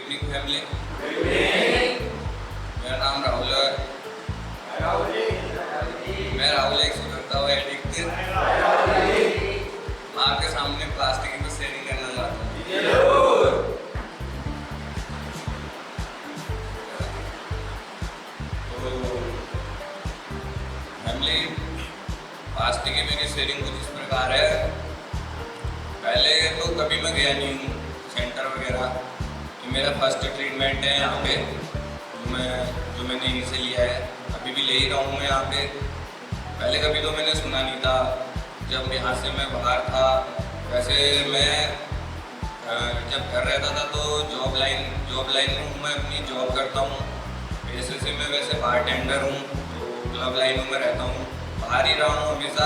Evening family. मेरा नाम राहुल है। मैं राहुल एक सुधरता हुआ एडिक्ट आपके सामने प्लास्टिक की शेयरिंग करना चाहता हूँ। तो फैमिली, प्लास्टिक की मेरी शेयरिंग कुछ इस प्रकार है। पहले तो कभी मैं गया नहीं हूँ सेंटर वगैरह। तो मेरा फर्स्ट ट्रीटमेंट है यहाँ पे, जो मैंने यहीं से लिया है। अभी भी ले ही रहा हूँ मैं यहाँ पे। पहले कभी तो मैंने सुना नहीं था। जब यहाँ से मैं बाहर था, वैसे मैं जब घर रहता था तो जॉब लाइन में हूँ, मैं अपनी जॉब करता हूँ। पैसे से मैं वैसे बारटेंडर हूँ, तो क्लब लाइनों में रहता हूँ। बाहर ही रहा हूँ हमेशा।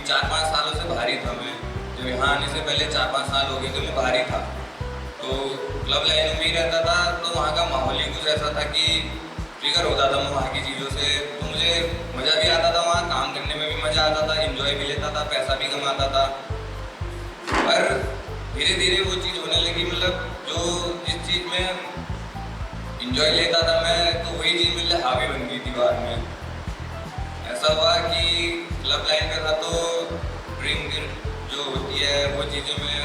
4-5 सालों से बाहर ही था मैं। जब यहाँ आने से पहले 4-5 साल हो गए तो मैं बाहर ही था। तो क्लब लाइनों में ही रहता था, तो वहाँ का माहौल ही कुछ ऐसा था कि ट्रिगर होता था मैं वहाँ की चीज़ों से। तो मुझे मज़ा भी आता था, वहाँ काम करने में भी मज़ा आता था, एंजॉय भी लेता था, पैसा भी कमाता था। पर धीरे धीरे वो चीज़ होने लगी, मतलब जो जिस चीज़ में एंजॉय लेता था मैं, तो वही चीज़ मेरे हावी बन गई दीवार में। ऐसा हुआ कि क्लब लाइन में था तो ड्रिंक जो होती है वो चीज़ें मैं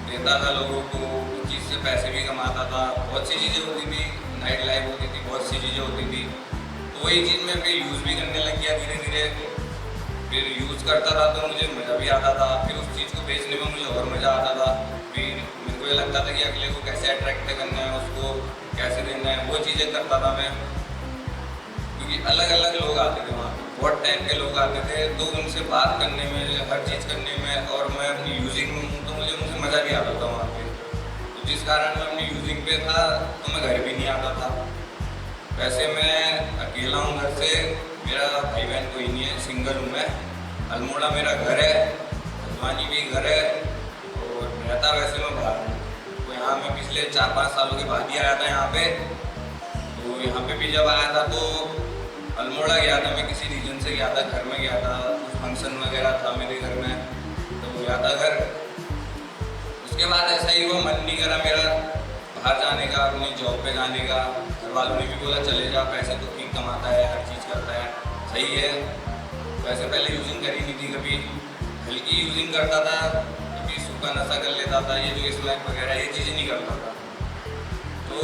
देता था लोगों को, उस चीज़ से पैसे भी कमाता था। बहुत सी चीज़ें होती थी, नाइट लाइफ होती थी, बहुत सी चीज़ें होती थी। तो वही चीज़ मैं फिर यूज़ भी करने लग गया धीरे धीरे। फिर यूज़ करता था तो मुझे मज़ा भी आता था। फिर उस चीज़ को बेचने में मुझे और मज़ा आता था। फिर मेरे को ये लगता था कि अगले को कैसे अट्रैक्ट करना है, उसको कैसे देना है, वो चीज़ें करता था मैं। क्योंकि अलग अलग लोग आते थे वहाँ पे, बहुत टाइप के लोग आते थे। तो उनसे बात करने में, हर चीज़ करने में, और मैं अपनी यूजिंग में हूँ तो मुझे मज़ा भी आता था वहाँ पे। तो जिस कारण मैं अपनी यूजिंग पे था तो मैं घर भी नहीं आता था। वैसे मैं अकेला हूँ घर से, मेरा भाई बहन कोई नहीं है, सिंगल हूँ मैं। अल्मोड़ा मेरा घर है, हल्द्वानी भी घर है, और रहता वैसे मैं बाहर हूँ। तो यहाँ मैं पिछले 4-5 सालों के बाद ही आया था यहाँ पे। तो यहाँ पे भी जब आया था तो अल्मोड़ा गया था मैं, किसी रीजन से गया था, घर में गया था, कुछ फंक्शन वगैरह था मेरे घर में, तो गया था घर। उसके बाद ऐसा ही हुआ, मन नहीं करा मेरा बाहर जाने का, अपनी जॉब पे जाने का। घर वालों ने भी बोला चले जा, पैसे तो ठीक कमाता है, हर चीज़ करता है, सही है। वैसे पहले यूजिंग करी नहीं थी कभी, हल्की यूजिंग करता था, कभी सूखा नशा कर लेता था, ये जो स्मैक वगैरह ये चीज़ें नहीं करता था। तो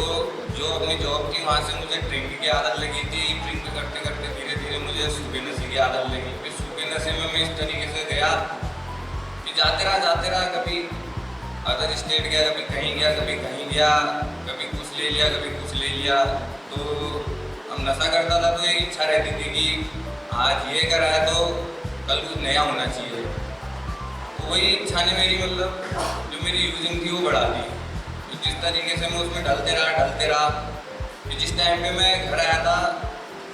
जो अपनी जॉब थी वहाँ से मुझे ड्रिंक की आदत लगी थी। ड्रिंक करते करते धीरे धीरे मुझे सूखे नशे की आदत लगी। फिर सूखे नशे में मैं इस तरीके से गया कि जाते रहा, कभी अदर स्टेट गया, कभी कहीं गया, कभी कहीं गया, कभी कुछ ले लिया, कभी कुछ ले लिया। तो हम नशा करता था तो एक इच्छा रहती थी कि आज ये करा है तो कल कुछ नया होना चाहिए। तो वही इच्छा ने मेरी, मतलब जो मेरी यूजिंग थी वो बढ़ा दी। तो जिस तरीके से मैं उसमें ढलते रहा। फिर जिस टाइम पे मैं घर आया था,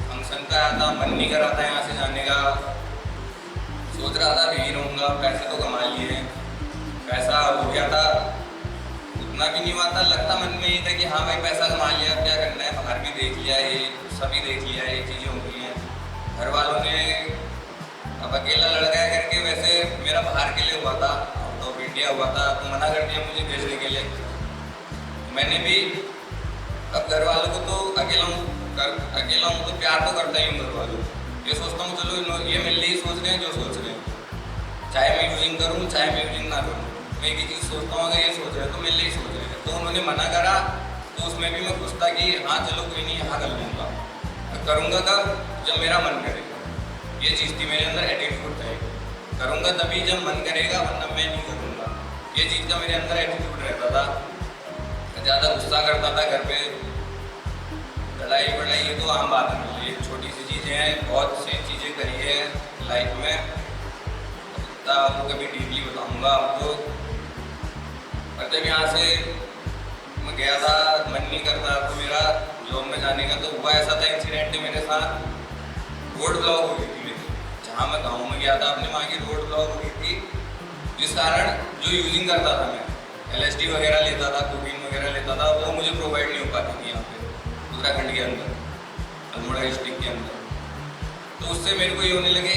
फंक्शन पे आया था, मन नहीं कर रहा था यहाँ से जाने का। सोच रहा था यहीं रहूँगा, पैसे तो कमा लिए, पैसा हो गया था, उतना भी नहीं हुआ था। लगता मन में ये था कि हाँ भाई पैसा कमा लिया, अब क्या करना है, बाहर भी देख लिया, ये सभी देख लिया, ये चीज़ें हो गई हैं। घर वालों ने, अब अकेला लड़का है करके, वैसे मेरा बाहर के लिए हुआ था, आउट ऑफ इंडिया हुआ था, तो मना कर दिया मुझे भेजने के लिए। मैंने भी अब घर वालों को तो अकेला हूँ तो प्यार तो करता ही हूँ घर वालों को। ये सोचता हूँ चलो ये मेरे लिए सोच रहे हैं जो सोच रहे हैं, चाहे मैं यूजिंग करूँ चाहे मैं यूजिंग ना करूँ। मैं एक ही चीज़ सोचता हूँ, अगर ये सोच रहे हैं तो मेरे लिए ही सोच रहे हैं। तो उन्होंने मना करा तो उसमें भी मैं खुश था कि हाँ चलो कोई नहीं, यहाँ कर लूँगा। मैं करूँगा कब, जब मेरा मन करेगा। ये चीज़ थी मेरे अंदर, एटीट्यूड था। करूँगा तभी जब मन करेगा, वरना मैं नहीं करूँगा। ये चीज़ का मेरे अंदर एटीट्यूड रहता था। ज़्यादा गुस्सा करता था घर पे, लड़ाई वड़ाई ये तो आम बात है, ये छोटी सी चीज़ें हैं। बहुत सी चीज़ें करी है लाइफ में, आपको कभी डीपली बताऊंगा आपको। पर जब यहाँ से मैं गया था, मन नहीं करता तो मेरा जॉब में जाने का, तो हुआ ऐसा था इंसिडेंट मेरे साथ, रोड ब्लॉक हो गई थी मेरी। जहाँ मैं गाँव में गया था अपने, वहाँ की रोड ब्लॉक हो गई थी, जिस कारण जो यूजिंग करता था मैं, LSD वगैरह लेता था, कोकीन वगैरह लेता था, वो मुझे प्रोवाइड नहीं हो पाती थी यहाँ पे उत्तराखंड के अंदर, अल्मोड़ा डिस्ट्रिक्ट के अंदर। तो उससे मेरे को ये होने लगे,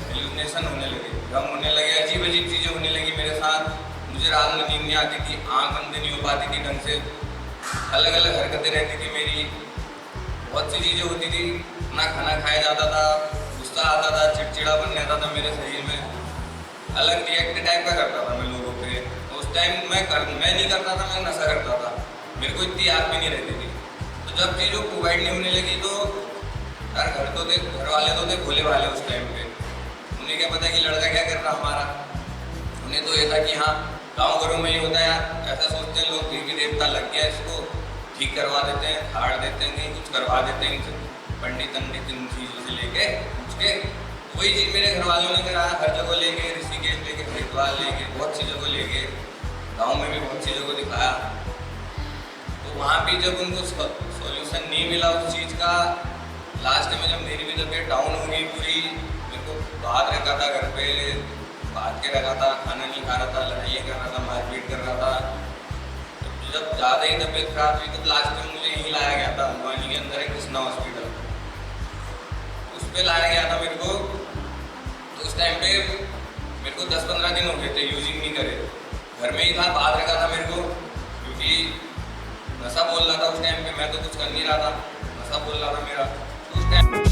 हेलुसिनेशन होने लगे, गम होने लगे, अजीब अजीब चीज़ें होने लगी मेरे साथ। मुझे मुझे रात में नींद नहीं आती थी, आँख बंद नहीं हो पाती थी ढंग से, अलग अलग हरकतें रहती थी मेरी, बहुत सी चीज़ें होती थी, ना खाना खाया जाता था, गुस्सा आता था, चिड़चिड़ा बन जाता था मेरे शरीर में, अलग रिएक्ट टाइप का करता था मैं लोगों पे। उस टाइम मैं नहीं करता था, मैं नशा करता था, मेरे को इतनी याद भी नहीं रहती थी। तो जब चीज़ों प्रोवाइड नहीं होने लगी तो यार घर वाले तो थे भोले वाले उस टाइम पे, उन्हें क्या पता कि लड़का क्या कर रहा हमारा। उन्हें तो ये था कि हाँ गाँव घरों में ही होता है यार, ऐसा सोचते हैं लोग, देवी देवता लग गया इसको, ठीक करवा देते हैं, हाड़ देते हैं, कहीं कुछ करवा देते हैं इनसे, पंडित इन चीज़ों से लेके पूछ के। वही चीज़ मेरे घर वालों ने कराया, हर जगह ले गए, ऋषिकेश ले गए, हरिद्वार ले गए, बहुत सी जगह ले गए, गाँव में भी बहुत सी जगह दिखाया। तो वहाँ भी जब उनको सॉल्यूशन नहीं मिला उस चीज़ का, लास्ट में जब मेरी भी तबीयत डाउन हो गई पूरी, मेरे को बाहर रखा था, घर पे बात के रखा था, खाना नहीं खा रहा था, लड़ाइयाँ कर रहा था, मारपीट कर रहा था। तो जब ज़्यादा ही तबीयत खराब हुई तो लास्ट में मुझे यहीं लाया गया था, हनुमानी के अंदर है कृष्णा हॉस्पिटल, उस पर लाया गया था मेरे को। तो उस टाइम पे मेरे को 10-15 दिन हो गए थे यूजिंग नहीं करे, घर में ही था, बाहर रखा था मेरे को, क्योंकि नशा बोल रहा था उस टाइम पे, मैं तो कुछ कर नहीं रहा था, नशा बोल रहा था मेरा उस टाइम।